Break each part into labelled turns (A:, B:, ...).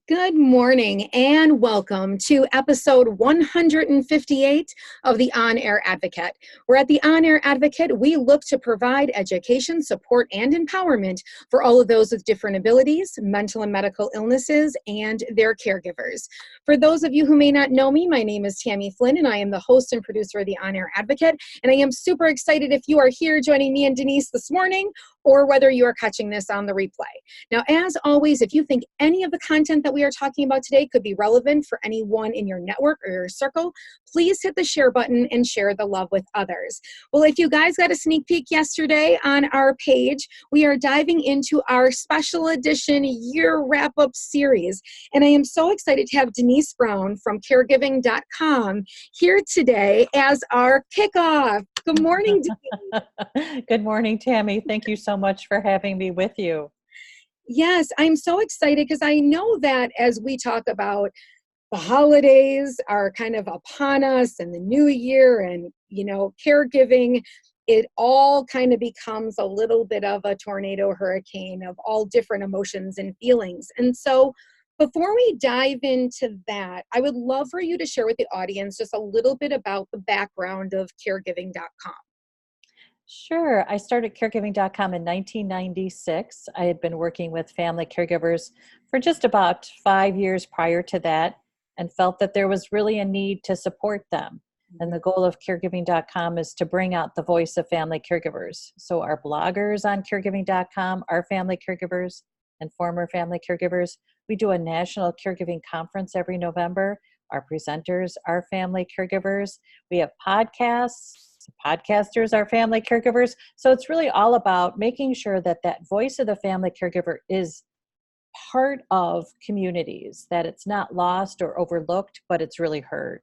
A: Good morning and welcome to episode 158 of the On Air Advocate. We're at the On Air Advocate. We look to provide education, support, and empowerment for all of those with different abilities, mental and medical illnesses, and their caregivers. For those of you who may not know me, my name is Tammy Flynn, and I am the host and producer of the On Air Advocate. And I am super excited if you are here joining me and Denise this morning, or whether you are catching this on the replay. Now, as always, if you think any of the content that we are talking about today could be relevant for anyone in your network or your circle, please hit the share button and share the love with others. Well, if you guys got a sneak peek yesterday on our page, we are diving into our special edition year wrap-up series. And I am so excited to have Denise Brown from Caregiving.com here today as our kickoff. Good morning, Denise.
B: Good morning, Tammy. Thank you so much for having me with you.
A: Yes, I'm so excited because I know that as we talk about the holidays are kind of upon us and the new year and, caregiving, it all kind of becomes a little bit of a tornado hurricane of all different emotions and feelings. And so before we dive into that, I would love for you to share with the audience just a little bit about the background of Caregiving.com.
B: Sure. I started Caregiving.com in 1996. I had been working with family caregivers for just about 5 years prior to that and felt that there was really a need to support them. And the goal of Caregiving.com is to bring out the voice of family caregivers. So our bloggers on Caregiving.com are family caregivers and former family caregivers. We do a national caregiving conference every November. Our presenters are family caregivers. We have podcasts. Podcasters are family caregivers. So it's really all about making sure that that voice of the family caregiver is part of communities, that it's not lost or overlooked, but it's really heard.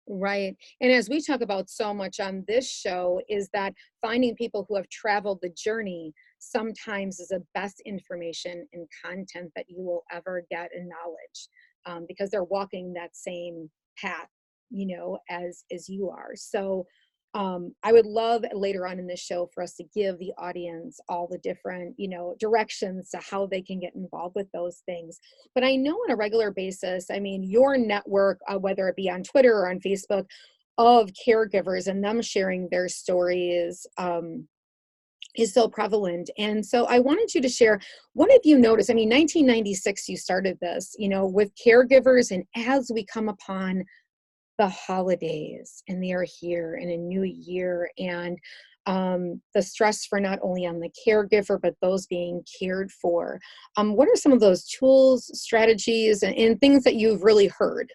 A: Right. And as we talk about so much on this show is that finding people who have traveled the journey sometimes is the best information and content that you will ever get in knowledge, because they're walking that same path, as you are. So I would love later on in this show for us to give the audience all the different, directions to how they can get involved with those things. But I know on a regular basis, your network, whether it be on Twitter or on Facebook, of caregivers and them sharing their stories is so prevalent. And so I wanted you to share, what have you noticed? 1996, you started this, with caregivers, and as we come upon the holidays and they are here in a new year, and the stress for not only on the caregiver but those being cared for, what are some of those tools, strategies, and things that you've really heard?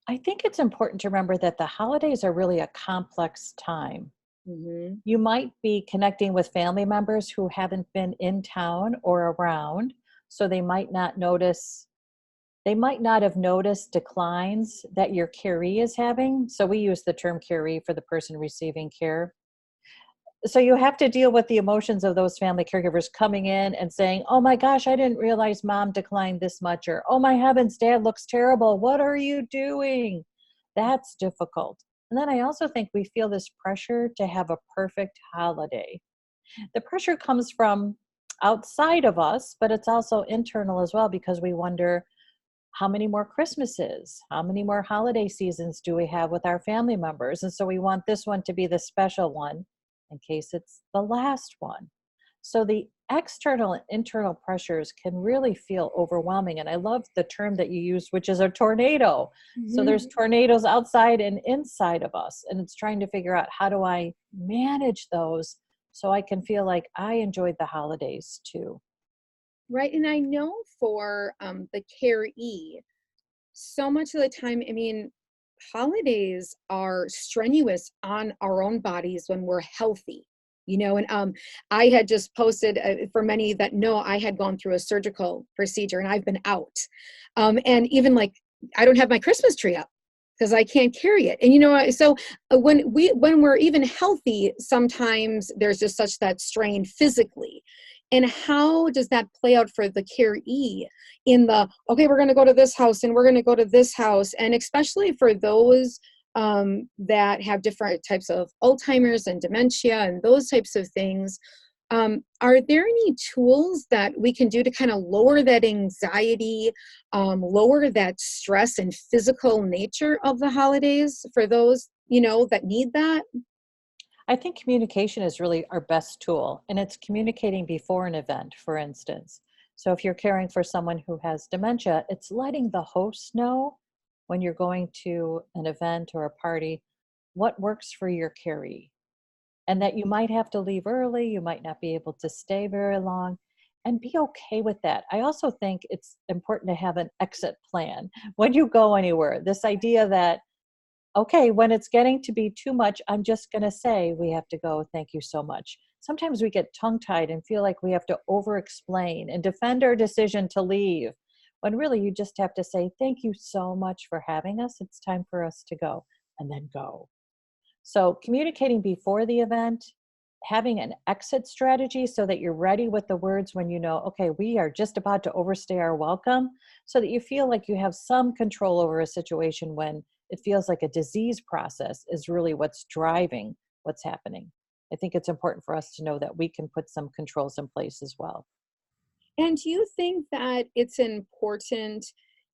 B: I think it's important to remember that the holidays are really a complex time.
A: Mm-hmm.
B: You might be connecting with family members who haven't been in town or around, so they might not have noticed declines that your caree is having. So we use the term caree for the person receiving care. So you have to deal with the emotions of those family caregivers coming in and saying, oh my gosh, I didn't realize mom declined this much, or oh my heavens, dad looks terrible. What are you doing? That's difficult. And then I also think we feel this pressure to have a perfect holiday. The pressure comes from outside of us, but it's also internal as well, because we wonder, how many more Christmases, how many more holiday seasons do we have with our family members? And so we want this one to be the special one in case it's the last one. So the external and internal pressures can really feel overwhelming. And I love the term that you used, which is a tornado. Mm-hmm. So there's tornadoes outside and inside of us. And it's trying to figure out, how do I manage those so I can feel like I enjoyed the holidays too?
A: Right. And I know for the caree, so much of the time, holidays are strenuous on our own bodies when we're healthy, and I had just posted, for many that know, I had gone through a surgical procedure and I've been out. And even I don't have my Christmas tree up because I can't carry it. And, so when we're even healthy, sometimes there's just such that strain physically. And how does that play out for the caree in okay, we're going to go to this house and we're going to go to this house. And especially for those that have different types of Alzheimer's and dementia and those types of things, Are there any tools that we can do to kind of lower that anxiety, lower that stress and physical nature of the holidays for those, that need that?
B: I think communication is really our best tool, and it's communicating before an event, for instance. So if you're caring for someone who has dementia, it's letting the host know when you're going to an event or a party what works for your caree, and that you might have to leave early, you might not be able to stay very long, and be okay with that. I also think it's important to have an exit plan when you go anywhere. This idea that, okay, when it's getting to be too much, I'm just going to say, we have to go. Thank you so much. Sometimes we get tongue tied and feel like we have to over explain and defend our decision to leave, when really you just have to say, thank you so much for having us. It's time for us to go, and then go. So communicating before the event, having an exit strategy so that you're ready with the words when you know, okay, we are just about to overstay our welcome, so that you feel like you have some control over a situation when it feels like a disease process is really what's driving what's happening. I think it's important for us to know that we can put some controls in place as well.
A: And do you think that it's important,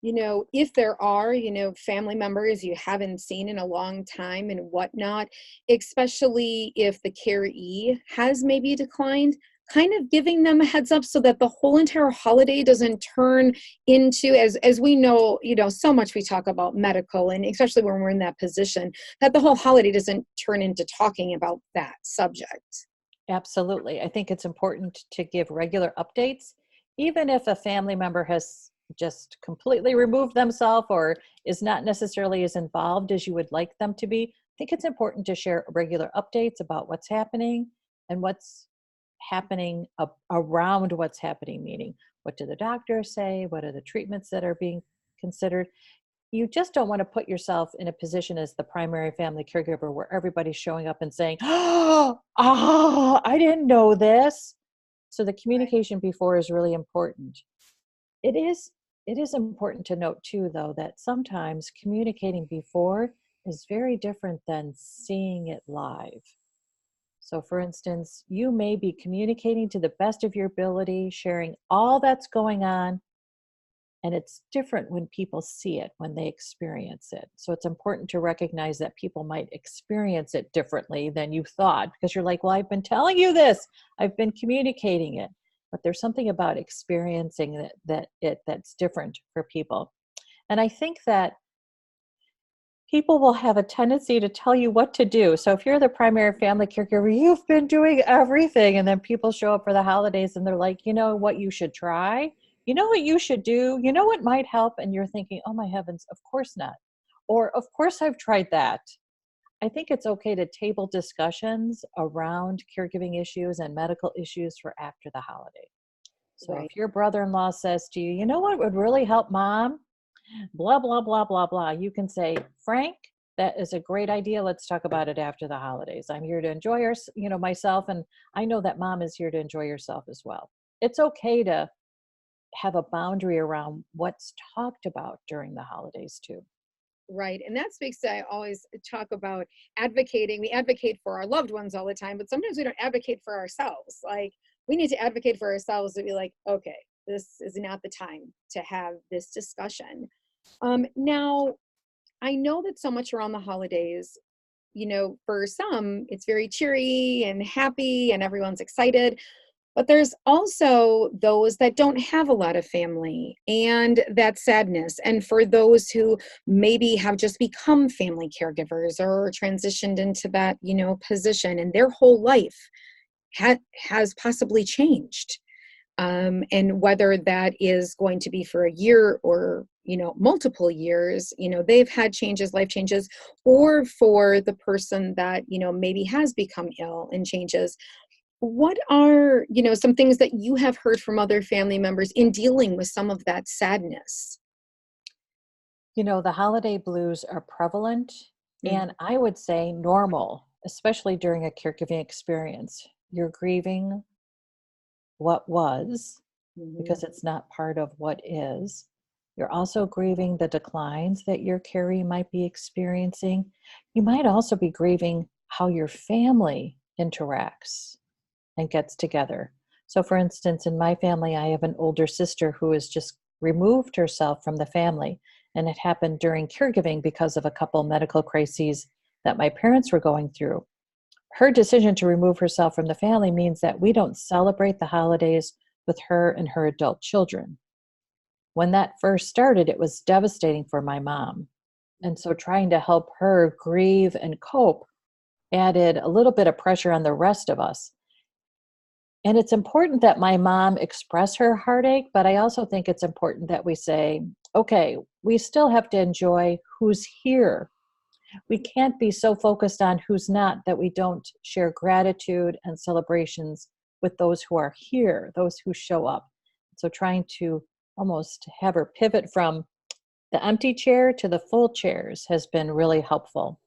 A: if there are, family members you haven't seen in a long time and whatnot, especially if the caree has maybe declined, kind of giving them a heads up so that the whole entire holiday doesn't turn into, as we know, so much we talk about medical, and especially when we're in that position, that the whole holiday doesn't turn into talking about that subject.
B: Absolutely. I think it's important to give regular updates, even if a family member has just completely removed themselves or is not necessarily as involved as you would like them to be. I think it's important to share regular updates about what's happening and what's happening around what's happening, meaning what do the doctors say? What are the treatments that are being considered? You just don't want to put yourself in a position as the primary family caregiver where everybody's showing up and saying, oh, I didn't know this. So the
A: Right.
B: communication before is really important. It is it is important to note too, though, that sometimes communicating before is very different than seeing it live. So for instance, you may be communicating to the best of your ability, sharing all that's going on, and it's different when people see it, when they experience it. So it's important to recognize that people might experience it differently than you thought, because you're like, well, I've been telling you this, I've been communicating it. But there's something about experiencing that's different for people. And I think that people will have a tendency to tell you what to do. So if you're the primary family caregiver, you've been doing everything, and then people show up for the holidays and they're like, you know what you should try? You know what you should do? You know what might help? And you're thinking, oh my heavens, of course not. Or of course I've tried that. I think it's okay to table discussions around caregiving issues and medical issues for after the holiday. So
A: Right.
B: if your brother-in-law says to you, you know what would really help mom? Blah, blah, blah, blah, blah. You can say, Frank, that is a great idea. Let's talk about it after the holidays. I'm here to enjoy myself. And I know that mom is here to enjoy herself as well. It's okay to have a boundary around what's talked about during the holidays too.
A: Right. And that speaks to, I always talk about advocating. We advocate for our loved ones all the time, but sometimes we don't advocate for ourselves. Like, we need to advocate for ourselves to be like, okay, this is not the time to have this discussion. Now, I know that so much around the holidays, for some, it's very cheery and happy and everyone's excited. But there's also those that don't have a lot of family and that sadness. And for those who maybe have just become family caregivers or transitioned into that, position, and their whole life has possibly changed. And whether that is going to be for a year or, multiple years, they've had changes, life changes, or for the person that, maybe has become ill and changes. What are, some things that you have heard from other family members in dealing with some of that sadness?
B: The holiday blues are prevalent, and
A: Mhm.
B: I would say normal, especially during a caregiving experience. You're grieving what was,
A: Mhm.
B: because it's not part of what is. You're also grieving the declines that your carrie might be experiencing. You might also be grieving how your family interacts. and gets together. So, for instance, in my family, I have an older sister who has just removed herself from the family. And it happened during caregiving because of a couple medical crises that my parents were going through. Her decision to remove herself from the family means that we don't celebrate the holidays with her and her adult children. When that first started, it was devastating for my mom. And so trying to help her grieve and cope added a little bit of pressure on the rest of us. And it's important that my mom express her heartache, but I also think it's important that we say, okay, we still have to enjoy who's here. We can't be so focused on who's not that we don't share gratitude and celebrations with those who are here, those who show up. So trying to almost have her pivot from the empty chair to the full chairs has been really helpful.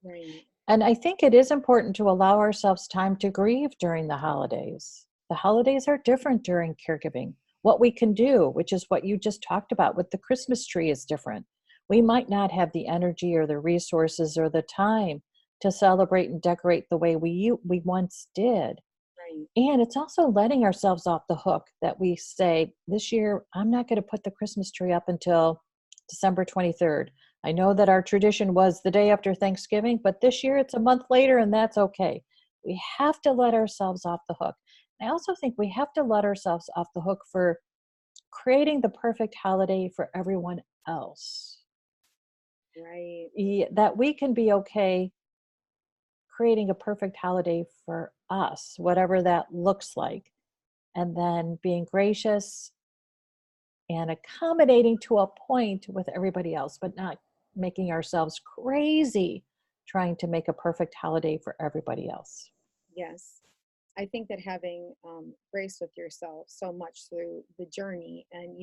A: Right.
B: And I think it is important to allow ourselves time to grieve during the holidays. The holidays are different during caregiving. What we can do, which is what you just talked about with the Christmas tree, is different. We might not have the energy or the resources or the time to celebrate and decorate the way we once did.
A: Right.
B: And it's also letting ourselves off the hook that we say, this year, I'm not going to put the Christmas tree up until December 23rd. I know that our tradition was the day after Thanksgiving, but this year it's a month later, and that's okay. We have to let ourselves off the hook. I also think we have to let ourselves off the hook for creating the perfect holiday for everyone else.
A: Right.
B: That we can be okay creating a perfect holiday for us, whatever that looks like, and then being gracious and accommodating to a point with everybody else, but not making ourselves crazy trying to make a perfect holiday for everybody else.
A: Yes. I think that having grace with yourself so much through the journey, and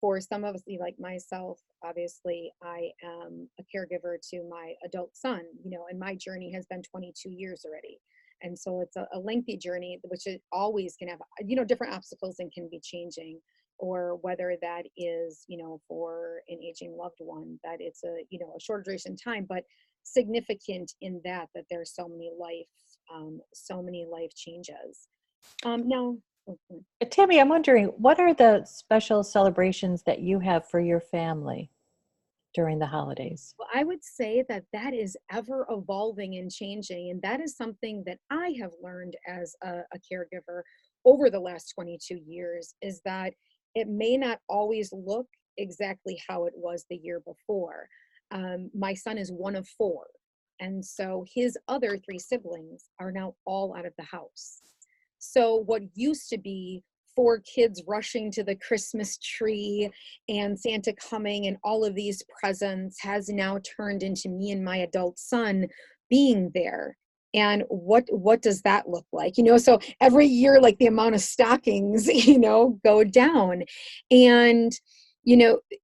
A: for some of us, like myself, obviously, I am a caregiver to my adult son, and my journey has been 22 years already. And so it's a lengthy journey, which it always can have, different obstacles and can be changing, or whether that is, for an aging loved one, that it's a short duration time, but significant in that there's so many life changes. Now, mhm.
B: Tammy, I'm wondering, what are the special celebrations that you have for your family during the holidays?
A: Well, I would say that is ever evolving and changing, and that is something that I have learned as a caregiver over the last 22 years, is that it may not always look exactly how it was the year before. My son is one of four, and so his other three siblings are now all out of the house. So what used to be four kids rushing to the Christmas tree and Santa coming and all of these presents has now turned into me and my adult son being there. And what does that look like? So every year, like, the amount of stockings, go down. And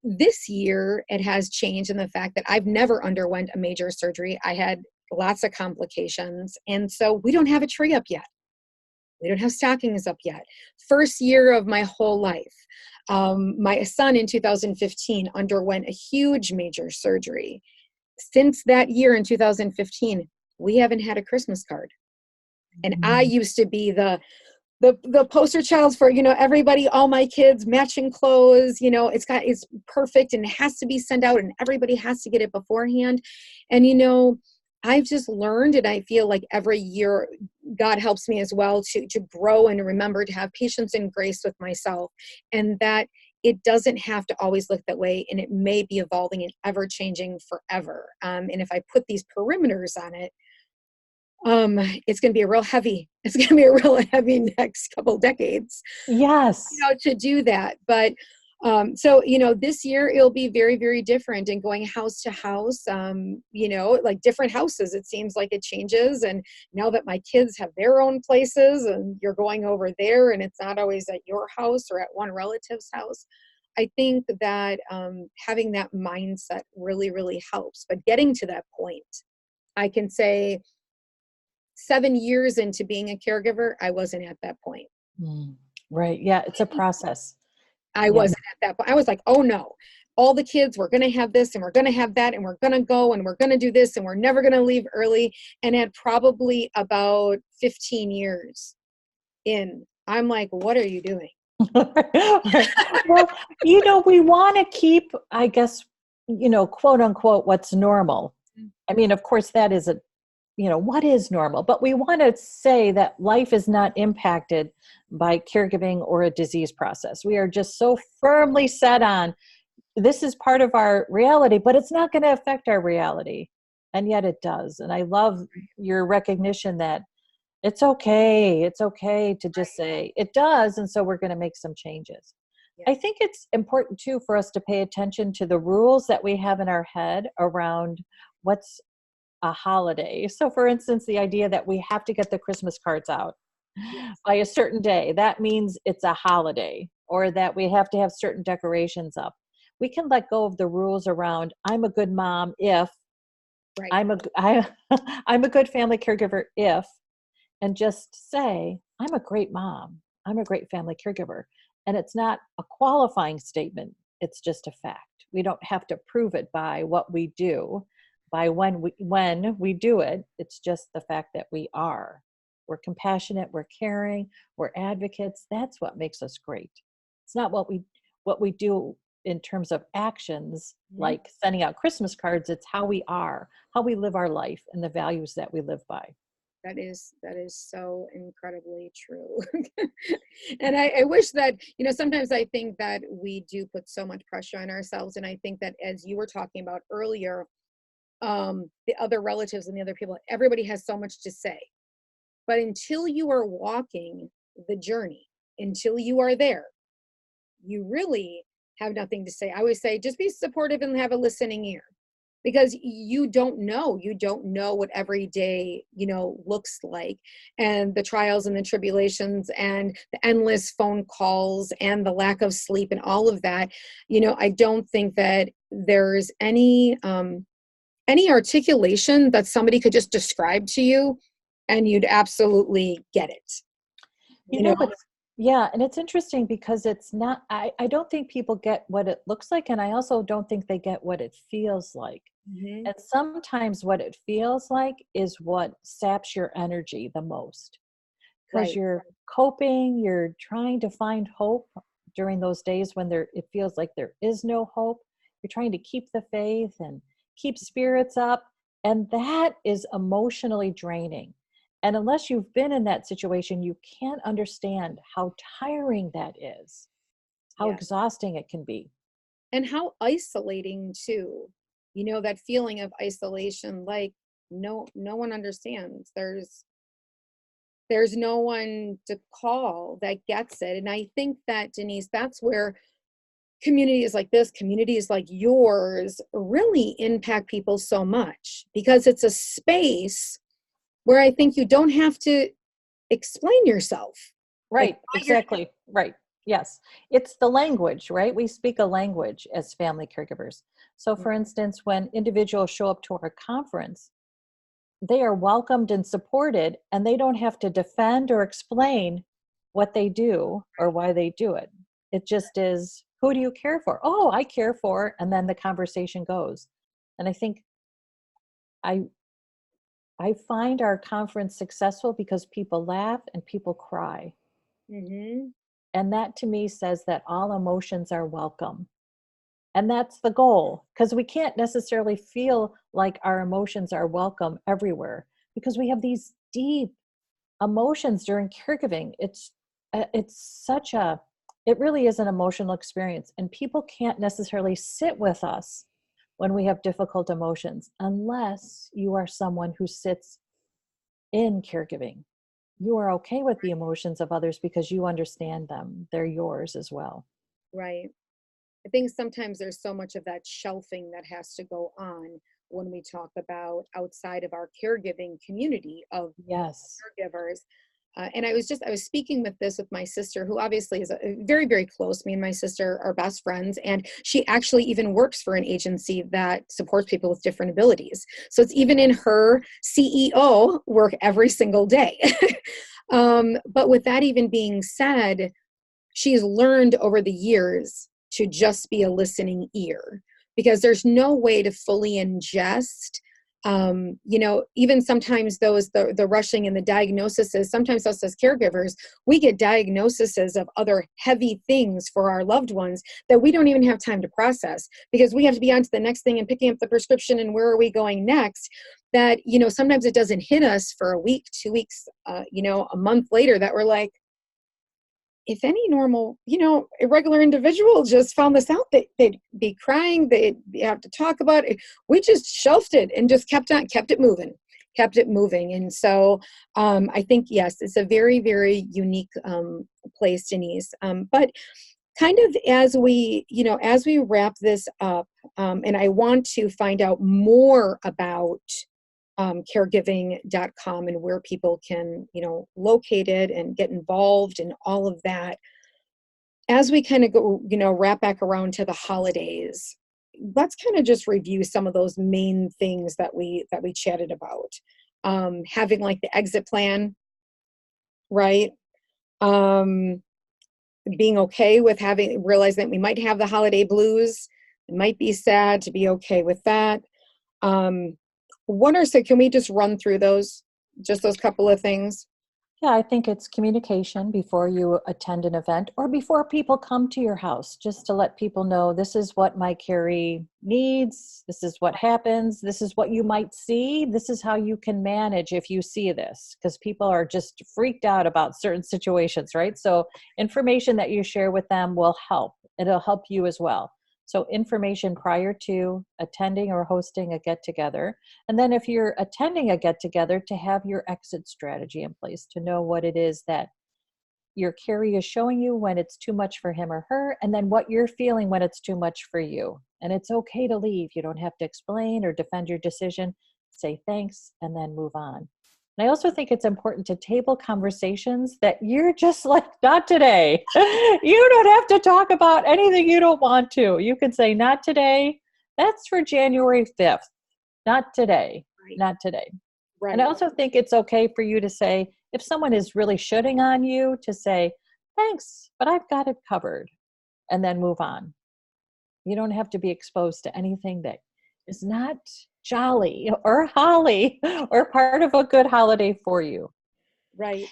A: this year it has changed in the fact that I've never underwent a major surgery. I had lots of complications, and so we don't have a tree up yet. We don't have stockings up yet. First year of my whole life. My son in 2015 underwent a huge major surgery. Since that year in 2015, we haven't had a Christmas card. And I used to be the poster child for, everybody, all my kids, matching clothes, it's perfect and it has to be sent out and everybody has to get it beforehand. And, I've just learned, and I feel like every year God helps me as well to grow and remember to have patience and grace with myself, and that it doesn't have to always look that way, and it may be evolving and ever changing forever. And if I put these perimeters on it, it's going to be it's going to be a real heavy next couple decades,
B: Yes.
A: to do that. But so this year it'll be very, very different, and going house to house, like different houses, it seems like it changes. And now that my kids have their own places and you're going over there and it's not always at your house or at one relative's house, I think that having that mindset really, really helps. But getting to that point, I can say 7 years into being a caregiver, I wasn't at that point.
B: Right. Yeah, it's a process.
A: I
B: Yeah.
A: wasn't at that point. I was like, oh no, all the kids, we're going to have this and we're going to have that and we're going to go and we're going to do this and we're never going to leave early. And at probably about 15 years, in. I'm like, what are you doing?
B: Well, we want to keep, I guess, quote unquote, what's normal. I mean, of course, that is what is normal, but we want to say that life is not impacted by caregiving or a disease process. We are just so firmly set on this is part of our reality, but it's not going to affect our reality. And yet it does. And I love your recognition that it's okay. It's okay to just say it does. And so we're going to make some changes.
A: Yeah.
B: I think it's important too for us to pay attention to the rules that we have in our head around what's a holiday. So for instance, the idea that we have to get the Christmas cards out
A: Yes.
B: by a certain day, that means it's a holiday, or that we have to have certain decorations up. We can let go of the rules around I'm a good mom if
A: Right.
B: I'm a good family caregiver if, and just say, I'm a great mom. I'm a great family caregiver. And it's not a qualifying statement. It's just a fact. We don't have to prove it by what we do, by when we do it. It's just the fact that we are. We're compassionate, we're caring, we're advocates. That's what makes us great. It's not what we do in terms of actions, like sending out Christmas cards. It's how we are, how we live our life, and the values that we live by.
A: That is so incredibly true. And I wish that, sometimes I think that we do put so much pressure on ourselves. And I think that, as you were talking about earlier, the other relatives and the other people, everybody has so much to say. But until you are walking the journey, until you are there, you really have nothing to say. I always say, just be supportive and have a listening ear, because you don't know what every day, looks like, and the trials and the tribulations and the endless phone calls and the lack of sleep and all of that. I don't think that there's any articulation that somebody could just describe to you and you'd absolutely get it.
B: But yeah, and it's interesting because it's not, I don't think people get what it looks like, and I also don't think they get what it feels like.
A: Mhm.
B: And sometimes what it feels like is what saps your energy the most, because
A: Right.
B: you're coping, you're trying to find hope during those days when it feels like there is no hope. You're trying to keep the faith and keep spirits up, and that is emotionally draining. And unless you've been in that situation, you can't understand how tiring that is, how
A: Yeah.
B: exhausting it can be.
A: And how isolating too. That feeling of isolation, like no one understands. There's no one to call that gets it. And I think that, Denise, that's where communities like this, communities like yours, really impact people so much, because it's a space where I think you don't have to explain yourself. Like,
B: Right, exactly. Right. Yes. It's the language, right? We speak a language as family caregivers. So, for instance, when individuals show up to our conference, they are welcomed and supported, and they don't have to defend or explain what they do or why they do it. It just is, who do you care for? Oh, I care for, and then the conversation goes. And I think I I find our conference successful because people laugh and people cry.
A: mm-hmm,
B: And that to me says that all emotions are welcome. And that's the goal, because we can't necessarily feel like our emotions are welcome everywhere, because we have these deep emotions during caregiving. It's such a it really is an emotional experience, and people can't necessarily sit with us when we have difficult emotions unless you are someone who sits in caregiving. You are okay with the emotions of others because you understand them. They're yours as well.
A: right. I think sometimes there's so much of that shelving that has to go on when we talk about outside of our caregiving community of
B: Yes.
A: caregivers. And I was speaking with my sister, who obviously is very, very close. Me and my sister are best friends. And she actually even works for an agency that supports people with different abilities. So it's even in her CEO work every single day. But with that even being said, she's learned over the years to just be a listening ear, because there's no way to fully ingest Even sometimes the rushing and the diagnoses, sometimes us as caregivers, we get diagnoses of other heavy things for our loved ones that we don't even have time to process, because we have to be on to the next thing and picking up the prescription and where are we going next. That, sometimes it doesn't hit us for a week, 2 weeks, a month later, that we're like, if any normal, irregular individual just found this out, they'd be crying, they'd have to talk about it. We just shelved it and just kept it moving. And so I think, yes, it's a very, very unique place, Denise. But kind of as we wrap this up, and I want to find out more about caregiving.com and where people can, locate it and get involved and all of that. As we kind of go, wrap back around to the holidays, let's kind of just review some of those main things that we chatted about. Having like the exit plan, right? Being okay with realizing that we might have the holiday blues. It might be sad, to be okay with that. Can we just run through those couple of things?
B: Yeah, I think it's communication before you attend an event or before people come to your house, just to let people know this is what my carry needs, this is what happens, this is what you might see, this is how you can manage if you see this, because people are just freaked out about certain situations, right? So information that you share with them will help. It'll help you as well. So information prior to attending or hosting a get-together. And then if you're attending a get-together, to have your exit strategy in place, to know what it is that your carrier is showing you when it's too much for him or her, and then what you're feeling when it's too much for you. And it's okay to leave. You don't have to explain or defend your decision. Say thanks and then move on. And I also think it's important to table conversations that you're just like, not today. You don't have to talk about anything you don't want to. You can say, not today. That's for January 5th. Not today.
A: Right.
B: Not today.
A: Right.
B: And I also think it's okay for you to say, if someone is really shooting on you, to say, thanks, but I've got it covered, and then move on. You don't have to be exposed to anything that is not jolly or holly or part of a good holiday for you.
A: Right.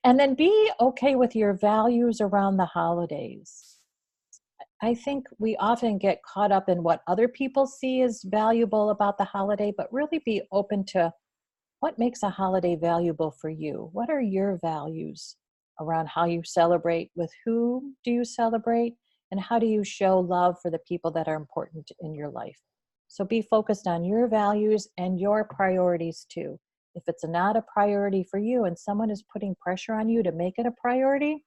B: And then be okay with your values around the holidays. I think we often get caught up in what other people see as valuable about the holiday, but really be open to what makes a holiday valuable for you. What are your values around how you celebrate? With who do you celebrate? And how do you show love for the people that are important in your life? So be focused on your values and your priorities too. If it's not a priority for you and someone is putting pressure on you to make it a priority,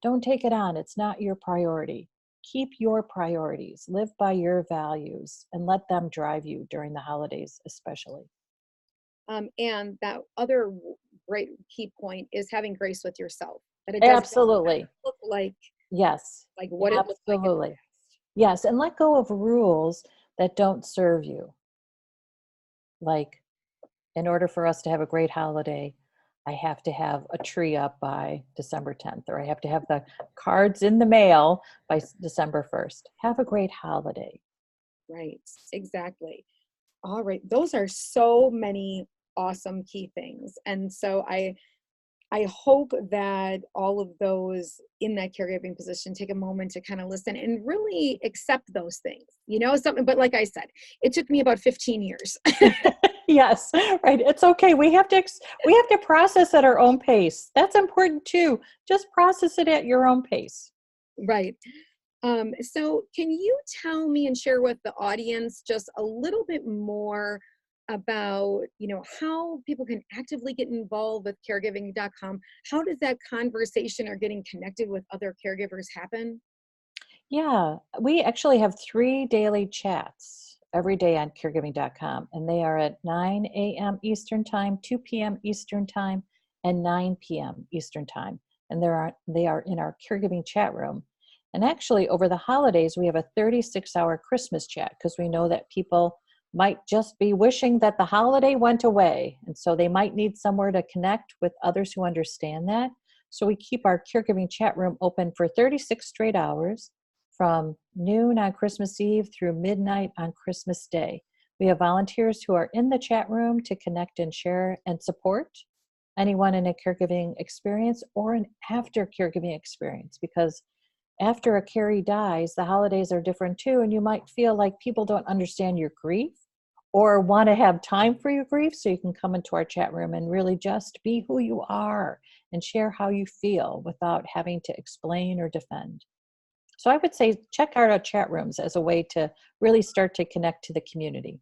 B: don't take it on. It's not your priority. Keep your priorities, live by your values, and let them drive you during the holidays, especially.
A: And that other great key point is having grace with yourself. That it doesn't
B: Absolutely.
A: look like,
B: Yes.
A: what it looks like.
B: Absolutely. Yes. And let go of rules that don't serve you. Like, in order for us to have a great holiday, I have to have a tree up by December 10th, or I have to have the cards in the mail by December 1st. Have a great holiday.
A: Right. Exactly. All right. Those are so many awesome key things. And so I hope that all of those in that caregiving position take a moment to kind of listen and really accept those things, something. But like I said, it took me about 15 years.
B: Yes, right. It's okay. We have to process at our own pace. That's important too. Just process it at your own pace.
A: Right. So can you tell me and share with the audience just a little bit more about, how people can actively get involved with caregiving.com? How does that conversation or getting connected with other caregivers happen?
B: Yeah, we actually have 3 daily chats every day on caregiving.com, and they are at 9 a.m. Eastern Time, 2 p.m. Eastern Time, and 9 p.m. Eastern Time. And they are in our caregiving chat room. And actually, over the holidays, we have a 36-hour Christmas chat, because we know that people might just be wishing that the holiday went away. And so they might need somewhere to connect with others who understand that. So we keep our caregiving chat room open for 36 straight hours, from noon on Christmas Eve through midnight on Christmas Day. We have volunteers who are in the chat room to connect and share and support anyone in a caregiving experience or an after caregiving experience, because after a carrie dies, the holidays are different too, and you might feel like people don't understand your grief or want to have time for your grief. So you can come into our chat room and really just be who you are and share how you feel without having to explain or defend. So I would say check out our chat rooms as a way to really start to connect to the community.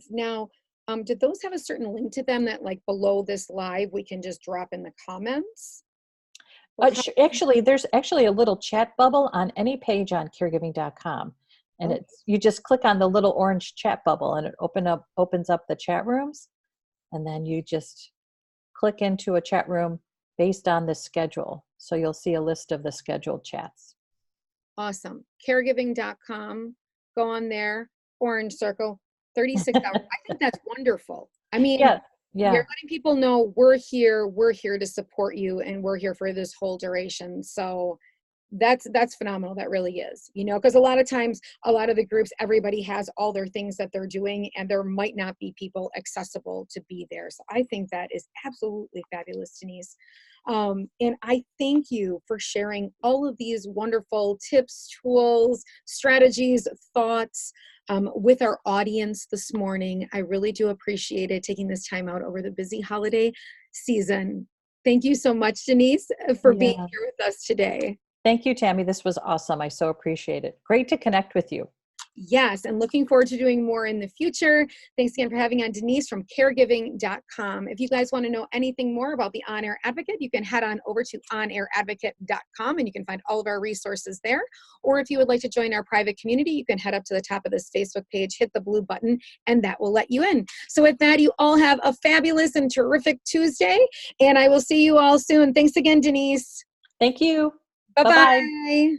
A: Now, did those have a certain link to them that like below this live, we can just drop in the comments? Or how?
B: Actually, there's actually a little chat bubble on any page on caregiving.com. And
A: Okay.
B: it's, you just click on the little orange chat bubble and it opens up the chat rooms. And then you just click into a chat room based on the schedule. So you'll see a list of the scheduled chats.
A: Awesome. Caregiving.com. Go on there. Orange circle. 36 hours. I think that's wonderful. I mean,
B: Yeah.
A: you're
B: Yeah.
A: letting people know we're here to support you, and we're here for this whole duration. So that's phenomenal. That really is, because a lot of times, a lot of the groups, everybody has all their things that they're doing, and there might not be people accessible to be there. So I think that is absolutely fabulous, Denise. And I thank you for sharing all of these wonderful tips, tools, strategies, thoughts with our audience this morning. I really do appreciate it, taking this time out over the busy holiday season. Thank you so much, Denise, for being
B: Yeah.
A: here with us today.
B: Thank you, Tammy. This was awesome. I so appreciate it. Great to connect with you.
A: Yes, and looking forward to doing more in the future. Thanks again for having on Denise from caregiving.com. If you guys want to know anything more about the On Air Advocate, you can head on over to onairadvocate.com and you can find all of our resources there. Or if you would like to join our private community, you can head up to the top of this Facebook page, hit the blue button, and that will let you in. So with that, you all have a fabulous and terrific Tuesday, and I will see you all soon. Thanks again, Denise.
B: Thank you. Bye-bye.
A: Bye-bye.